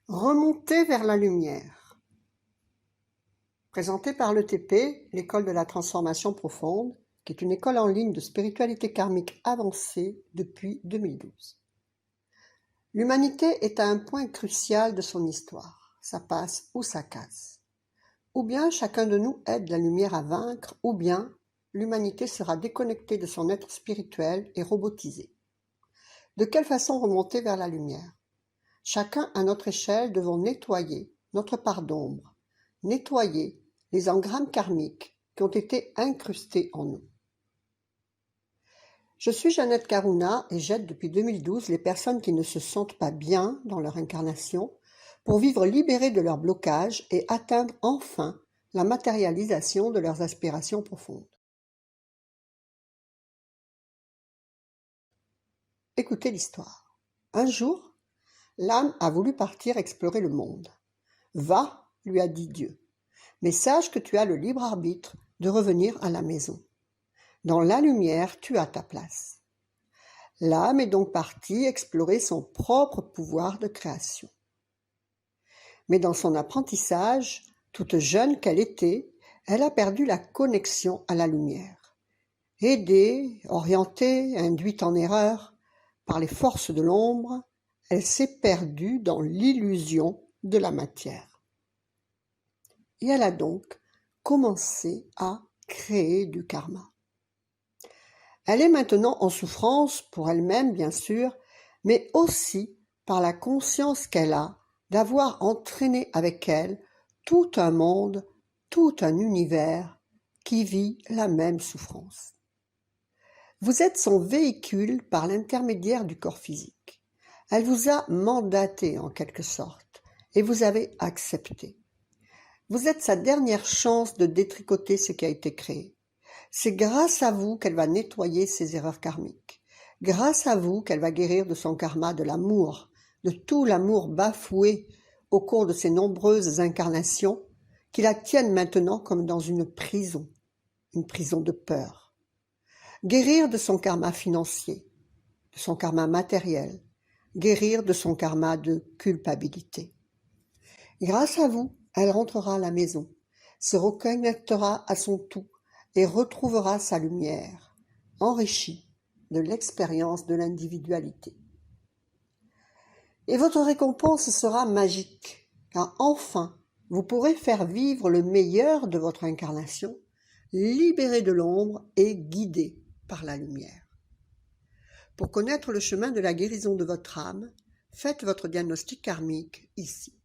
Remonter vers la lumière. Présenté par l'ETP, l'école de la transformation profonde, qui est une école en ligne de spiritualité karmique avancée depuis 2012. L'humanité est à un point crucial de son histoire. Ça passe ou ça casse. Ou bien chacun de nous aide la lumière à vaincre, ou bien l'humanité sera déconnectée de son être spirituel et robotisée. De quelle façon remonter vers la lumière ? Chacun à notre échelle devons nettoyer notre part d'ombre, nettoyer les engrammes karmiques qui ont été incrustés en nous. Je suis Jeannette Karuna et j'aide depuis 2012 les personnes qui ne se sentent pas bien dans leur incarnation pour vivre libérées de leurs blocages et atteindre enfin la matérialisation de leurs aspirations profondes. Écoutez l'histoire. Un jour, l'âme a voulu partir explorer le monde. « Va », lui a dit Dieu, mais sache que tu as le libre arbitre de revenir à la maison. Dans la lumière, tu as ta place. L'âme est donc partie explorer son propre pouvoir de création. Mais dans son apprentissage, toute jeune qu'elle était, elle a perdu la connexion à la lumière. Aidée, orientée, induite en erreur par les forces de l'ombre, elle s'est perdue dans l'illusion de la matière. Et elle a donc commencé à créer du karma. Elle est maintenant en souffrance pour elle-même, bien sûr, mais aussi par la conscience qu'elle a d'avoir entraîné avec elle tout un monde, tout un univers qui vit la même souffrance. Vous êtes son véhicule par l'intermédiaire du corps physique. Elle vous a mandaté en quelque sorte et vous avez accepté. Vous êtes sa dernière chance de détricoter ce qui a été créé. C'est grâce à vous qu'elle va nettoyer ses erreurs karmiques. Grâce à vous qu'elle va guérir de son karma de l'amour, de tout l'amour bafoué au cours de ses nombreuses incarnations qui la tiennent maintenant comme dans une prison de peur. Guérir de son karma financier, de son karma matériel, guérir de son karma de culpabilité. Grâce à vous, elle rentrera à la maison, se reconnectera à son tout et retrouvera sa lumière, enrichie de l'expérience de l'individualité. Et votre récompense sera magique, car enfin, vous pourrez faire vivre le meilleur de votre incarnation, libéré de l'ombre et guidé par la lumière. Pour connaître le chemin de la guérison de votre âme, faites votre diagnostic karmique ici.